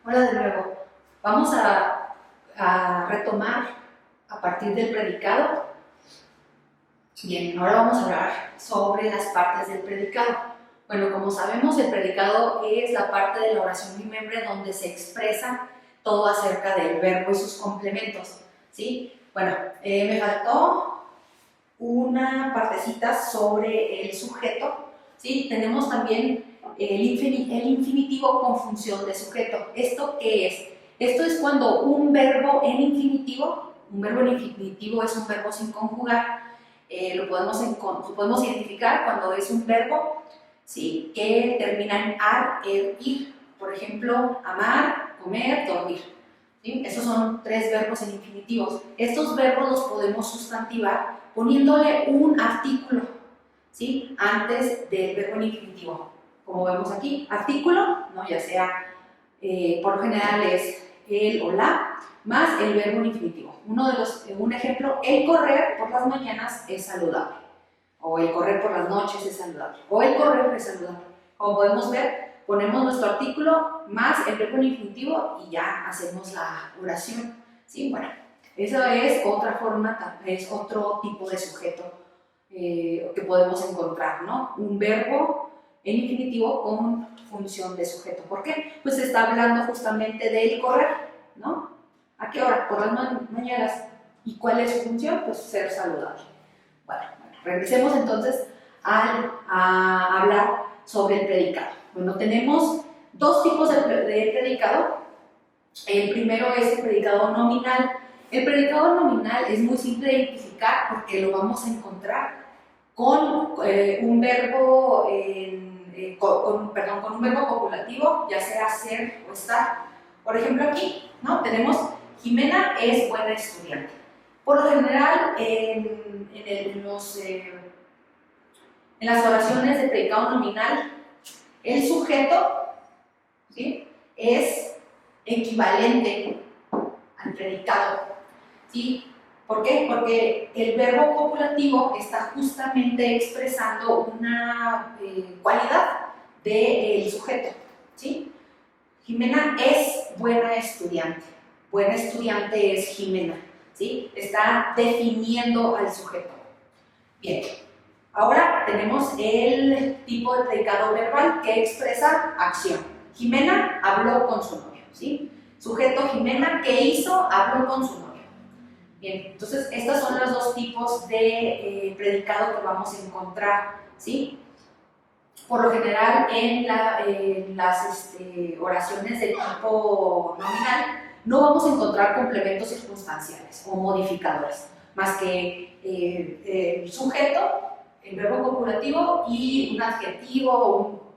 Hola de nuevo. Vamos a retomar a partir del predicado. Bien, ahora vamos a hablar sobre las partes del predicado. Bueno, como sabemos, el predicado es la parte de la oración bimembre donde se expresa todo acerca del verbo y sus complementos, ¿sí? Bueno, me faltó una partecita sobre el sujeto, ¿sí? Tenemos también el infinitivo con función de sujeto. ¿Esto qué es? Esto es cuando un verbo en infinitivo es un verbo sin conjugar. Lo podemos identificar cuando es un verbo, ¿sí?, que termina en ar, ir. Por ejemplo, amar, comer, dormir, ¿sí? Esos son tres verbos en infinitivos. Estos verbos los podemos sustantivar poniéndole un artículo, ¿sí?, antes del verbo en infinitivo. Como vemos aquí, artículo, ¿no?, ya sea, por lo general es el o la, más el verbo en infinitivo. Un ejemplo, el correr por las mañanas es saludable, o el correr por las noches es saludable, o el correr es saludable. Como podemos ver, ponemos nuestro artículo más el verbo en infinitivo y ya hacemos la oración, ¿sí? Bueno, esa es otra forma, es otro tipo de sujeto que podemos encontrar, ¿no? Un verbo en infinitivo con función de sujeto. ¿Por qué? Pues se está hablando justamente del correr, ¿no? ¿A qué hora? Por las mañanas. ¿Y cuál es su función? Pues ser saludable. Bueno, regresemos entonces a hablar sobre el predicado. Bueno, tenemos dos tipos de predicado. El primero es el predicado nominal. El predicado nominal es muy simple de identificar porque lo vamos a encontrar con un verbo con un verbo copulativo, ya sea ser o estar. Por ejemplo, aquí, ¿no?, tenemos Jimena es buena estudiante. Por lo general, en las oraciones de predicado nominal, el sujeto, ¿sí?, es equivalente al predicado, ¿sí? ¿Por qué? Porque el verbo copulativo está justamente expresando una cualidad del sujeto, ¿sí? Jimena es buena estudiante. Buena estudiante es Jimena, ¿sí? Está definiendo al sujeto. Bien, ahora tenemos el tipo de predicado verbal que expresa acción. Jimena habló con su novio, ¿sí? Sujeto Jimena, ¿qué hizo? Habló con su novio. Bien, entonces estos son los dos tipos de predicado que vamos a encontrar, ¿sí? Por lo general en las oraciones de tipo nominal no vamos a encontrar complementos circunstanciales o modificadores, más que el sujeto, el verbo copulativo y un adjetivo,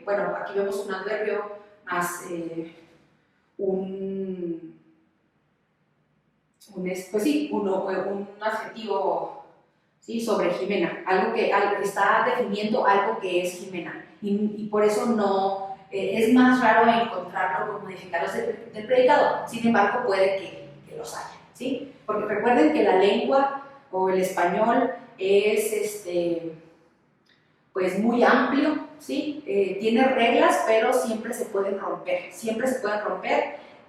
bueno, aquí vemos un adverbio más un adjetivo, ¿sí?, sobre Jimena, algo que está definiendo algo que es Jimena, y por eso no es más raro encontrarlo con modificadores del predicado. Sin embargo, puede que los haya, ¿sí? Porque recuerden que la lengua o el español es pues muy amplio, ¿sí? Tiene reglas, pero siempre se pueden romper,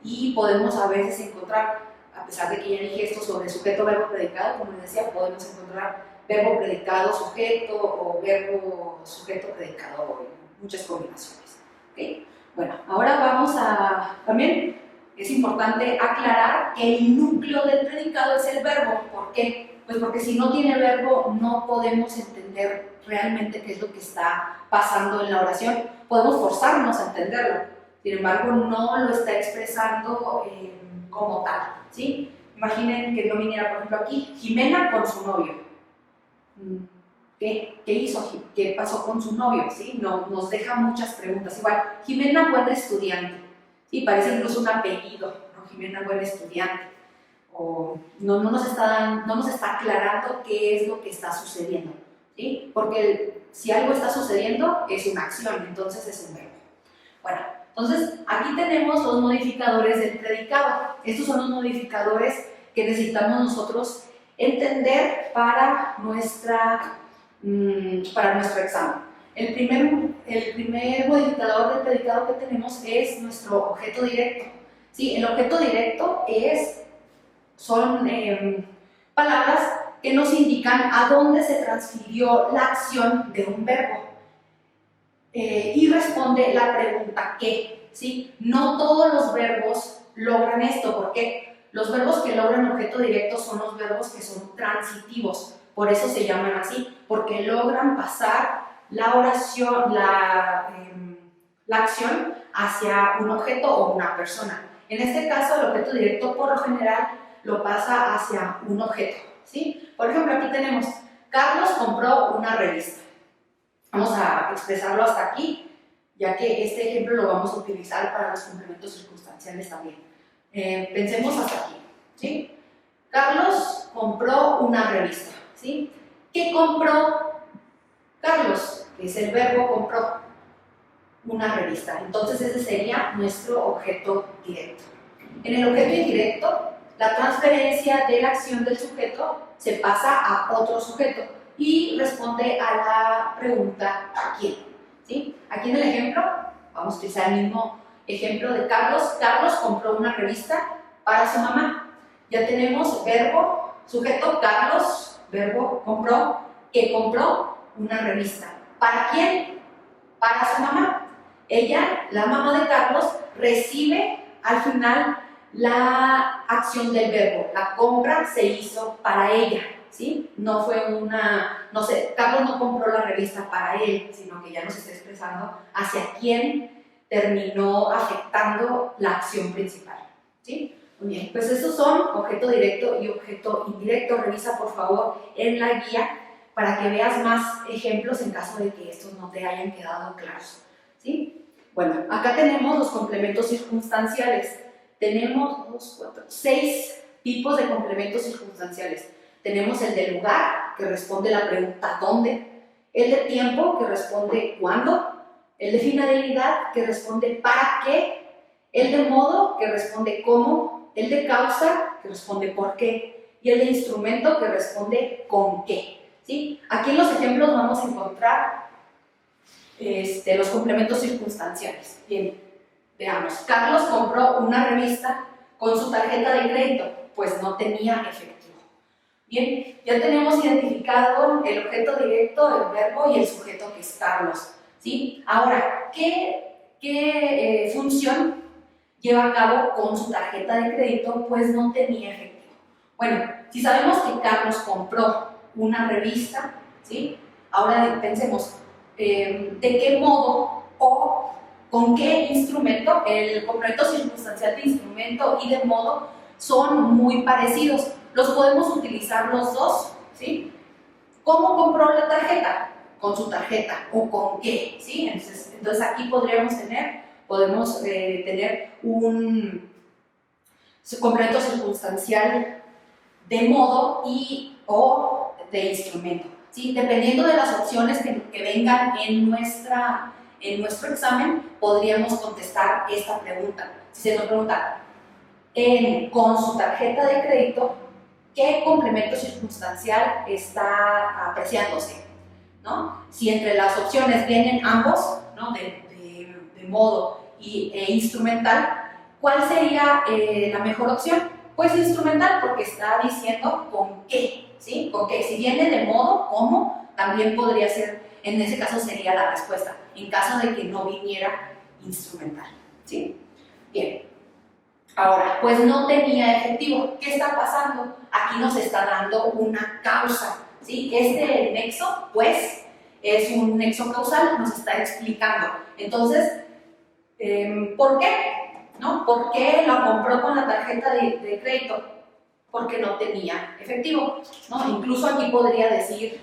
y podemos a veces encontrar, a pesar de que ya dije esto sobre sujeto, verbo, predicado, como les decía, podemos encontrar verbo, predicado, sujeto, o verbo, sujeto, predicado, muchas combinaciones, ¿okay? Bueno, ahora también es importante aclarar que el núcleo del predicado es el verbo. ¿Por qué? Pues porque si no tiene verbo no podemos entender realmente qué es lo que está pasando en la oración. Podemos forzarnos a entenderlo, sin embargo no lo está expresando como tal, ¿sí? Imaginen que no viniera, por ejemplo, aquí Jimena con su novio. ¿Qué hizo? ¿Qué pasó con su novio? ¿Sí? Nos deja muchas preguntas. Igual, Jimena buena estudiante, ¿sí? Parece incluso un apellido, ¿no? Jimena buena estudiante. O no nos está aclarando qué es lo que está sucediendo, ¿sí? Porque si algo está sucediendo es una acción, entonces es un verbo. Bueno, entonces aquí tenemos los modificadores del predicado. Estos son los modificadores que necesitamos nosotros entender para nuestro examen. el primer modificador del predicado que tenemos es nuestro objeto directo. ¿Sí? El objeto directo son palabras que nos indican a dónde se transfirió la acción de un verbo. Y responde la pregunta ¿qué? ¿Sí? No todos los verbos logran esto, porque los verbos que logran objeto directo son los verbos que son transitivos, por eso se llaman así, porque logran pasar la oración, la acción hacia un objeto o una persona. En este caso, el objeto directo por lo general lo pasa hacia un objeto, ¿sí? Por ejemplo, aquí tenemos, Carlos compró una revista. Vamos a expresarlo hasta aquí, ya que este ejemplo lo vamos a utilizar para los complementos circunstanciales también. Pensemos hasta aquí, ¿sí? Carlos compró una revista, ¿sí? ¿Qué compró Carlos? Que es el verbo compró, una revista. Entonces ese sería nuestro objeto directo. En el objeto indirecto, la transferencia de la acción del sujeto se pasa a otro sujeto y responde a la pregunta ¿a quién? ¿Sí? Aquí en el ejemplo, vamos a utilizar el mismo ejemplo de Carlos. Carlos compró una revista para su mamá. Ya tenemos verbo, sujeto Carlos, verbo compró, que compró una revista. ¿Para quién? Para su mamá. Ella, la mamá de Carlos, recibe al final la acción del verbo. La compra se hizo para ella, ¿sí? No fue Carlos no compró la revista para él, sino que ya nos está expresando hacia quién terminó afectando la acción principal, ¿sí? Muy bien, pues esos son objeto directo y objeto indirecto. Revisa por favor en la guía para que veas más ejemplos en caso de que estos no te hayan quedado claros, ¿sí? Bueno, acá tenemos los complementos circunstanciales. Tenemos 6 tipos de complementos circunstanciales. Tenemos el de lugar, que responde la pregunta ¿dónde? El de tiempo, que responde ¿cuándo? El de finalidad, que responde ¿para qué? El de modo, que responde ¿cómo? El de causa, que responde ¿por qué? Y el de instrumento, que responde ¿con qué? ¿Sí? Aquí en los ejemplos vamos a encontrar los complementos circunstanciales. Bien, veamos. Carlos compró una revista con su tarjeta de crédito, pues no tenía efectivo. Bien, ya tenemos identificado el objeto directo, el verbo y el sujeto que es Carlos, ¿sí? Ahora, ¿qué función lleva a cabo con su tarjeta de crédito? Pues no tenía efectivo. Bueno, si sabemos que Carlos compró una revista, ¿sí? Ahora pensemos, ¿de qué modo o con qué instrumento? El complemento circunstancial de instrumento y de modo son muy parecidos. Los podemos utilizar los dos, ¿sí? ¿Cómo compró la tarjeta? Con su tarjeta. ¿O con qué? ¿Sí? Entonces aquí podemos tener un complemento circunstancial de modo y o de instrumento, ¿sí? Dependiendo de las opciones que vengan en nuestro examen, podríamos contestar esta pregunta. Si se nos pregunta, con su tarjeta de crédito, ¿qué complemento circunstancial está apreciándose? ¿No? Si entre las opciones vienen ambos, ¿no? de modo e instrumental, ¿cuál sería la mejor opción? Pues instrumental, porque está diciendo con qué, ¿sí? Con qué. Si viene de modo, ¿cómo? También podría ser, en ese caso sería la respuesta, en caso de que no viniera instrumental, ¿sí? Bien. Ahora, pues no tenía efectivo. ¿Qué está pasando? Aquí nos está dando una causa, ¿sí? Este nexo, pues, es un nexo causal, nos está explicando. Entonces, ¿por qué? ¿No? ¿Por qué la compró con la tarjeta de crédito? Porque no tenía efectivo, ¿no? Incluso aquí podría decir,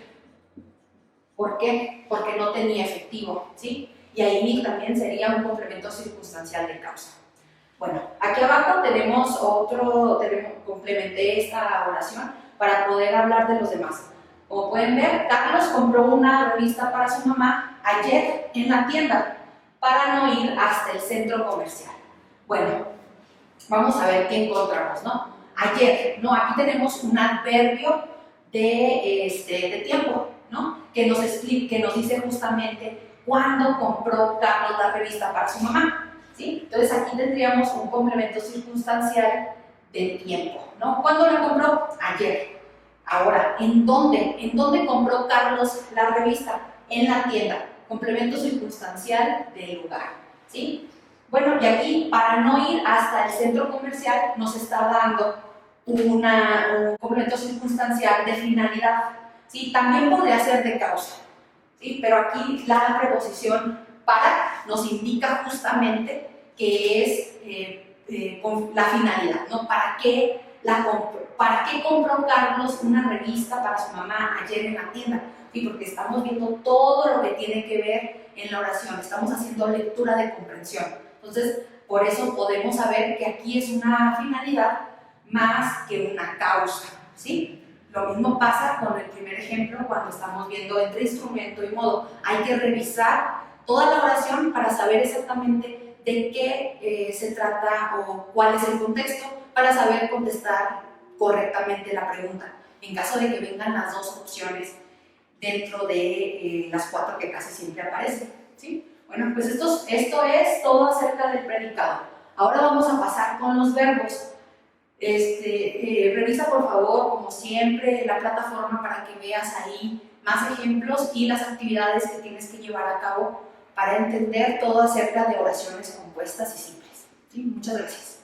¿por qué? Porque no tenía efectivo, ¿sí? Y ahí también sería un complemento circunstancial de causa. Bueno, aquí abajo complementé esta oración para poder hablar de los demás. Como pueden ver, Carlos compró una revista para su mamá ayer en la tienda para no ir hasta el centro comercial. Bueno, vamos a ver qué encontramos, ¿no? Ayer, ¿no? Aquí tenemos un adverbio de tiempo, ¿no? Que nos dice justamente ¿cuándo compró Carlos la revista para su mamá? ¿Sí? Entonces aquí tendríamos un complemento circunstancial de tiempo, ¿no? ¿Cuándo la compró? Ayer. Ahora, ¿en dónde? ¿En dónde compró Carlos la revista? En la tienda. Complemento circunstancial del lugar, ¿sí? Bueno, y aquí, para no ir hasta el centro comercial, nos está dando un complemento circunstancial de finalidad, ¿sí? También podría ser de causa, ¿sí? Pero aquí la preposición para nos indica justamente que es con la finalidad, ¿no? ¿Para qué compró Carlos una revista para su mamá ayer en la tienda? Sí, porque estamos viendo todo lo que tiene que ver en la oración, estamos haciendo lectura de comprensión. Entonces, por eso podemos saber que aquí es una finalidad más que una causa, ¿sí? Lo mismo pasa con el primer ejemplo cuando estamos viendo entre instrumento y modo. Hay que revisar toda la oración para saber exactamente de qué se trata o cuál es el contexto para saber contestar correctamente la pregunta. En caso de que vengan las dos opciones dentro de las 4 que casi siempre aparecen, ¿sí? Bueno, pues esto es todo acerca del predicado. Ahora vamos a pasar con los verbos. Revisa por favor, como siempre, la plataforma para que veas ahí más ejemplos y las actividades que tienes que llevar a cabo para entender todo acerca de oraciones compuestas y simples, ¿sí? Muchas gracias.